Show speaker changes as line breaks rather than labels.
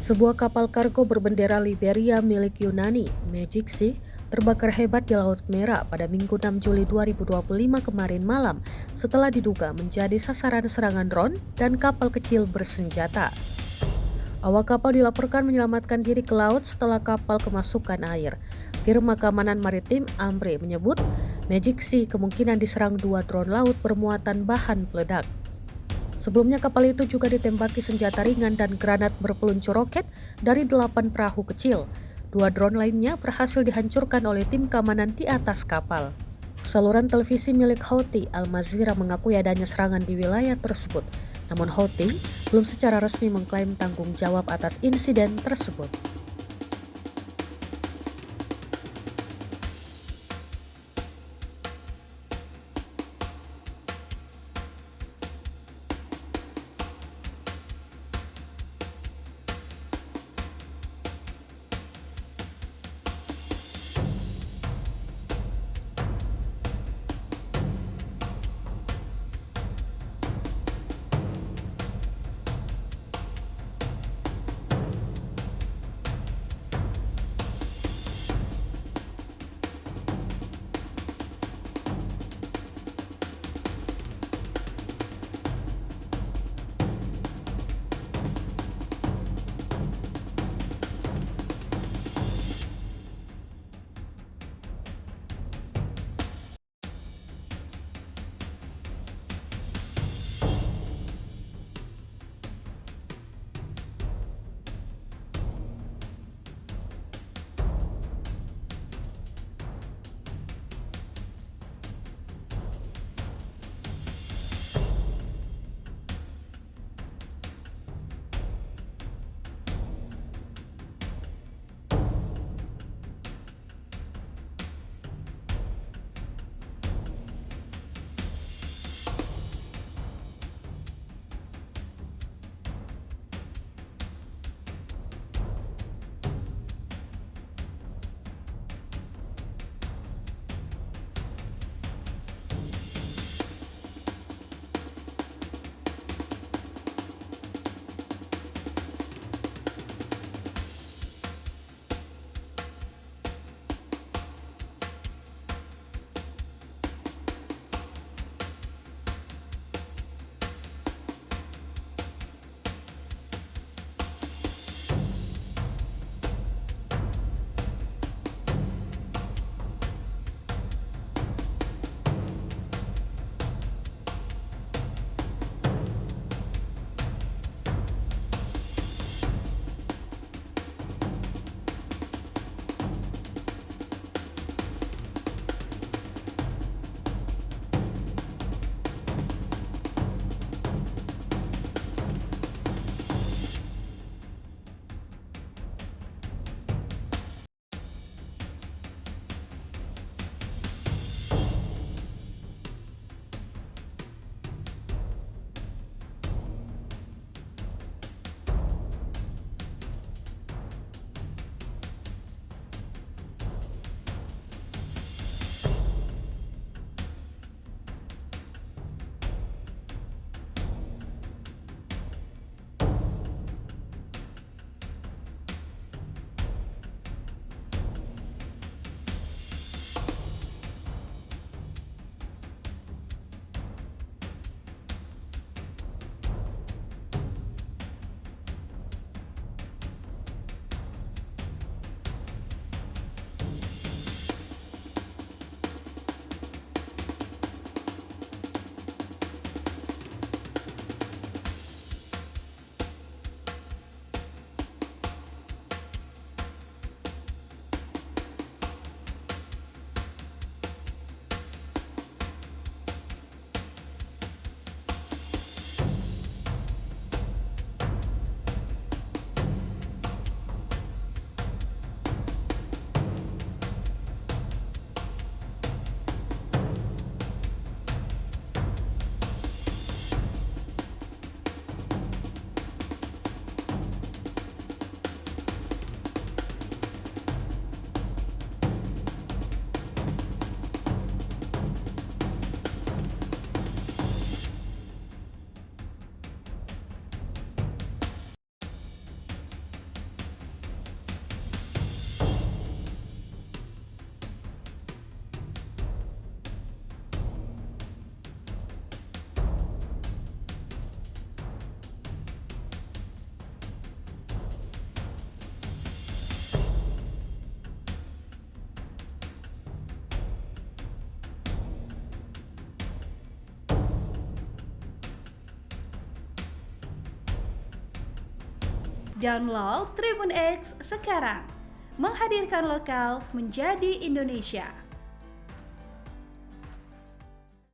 Sebuah kapal kargo berbendera Liberia milik Yunani, Magic Sea, terbakar hebat di Laut Merah pada Minggu 6 Juli 2025 kemarin malam setelah diduga menjadi sasaran serangan drone dan kapal kecil bersenjata. Awak kapal dilaporkan menyelamatkan diri ke laut setelah kapal kemasukan air. Firma Keamanan Maritim Ambre menyebut Magic Sea kemungkinan diserang dua drone laut bermuatan bahan peledak. Sebelumnya kapal itu juga ditembaki senjata ringan dan granat berpeluncur roket dari 8 perahu kecil. Dua drone lainnya berhasil dihancurkan oleh tim keamanan di atas kapal. Saluran televisi milik Houthi, Al Jazeera mengakui adanya serangan di wilayah tersebut. Namun Houthi belum secara resmi mengklaim tanggung jawab atas insiden tersebut.
Download Tribun X sekarang. Menghadirkan lokal menjadi Indonesia.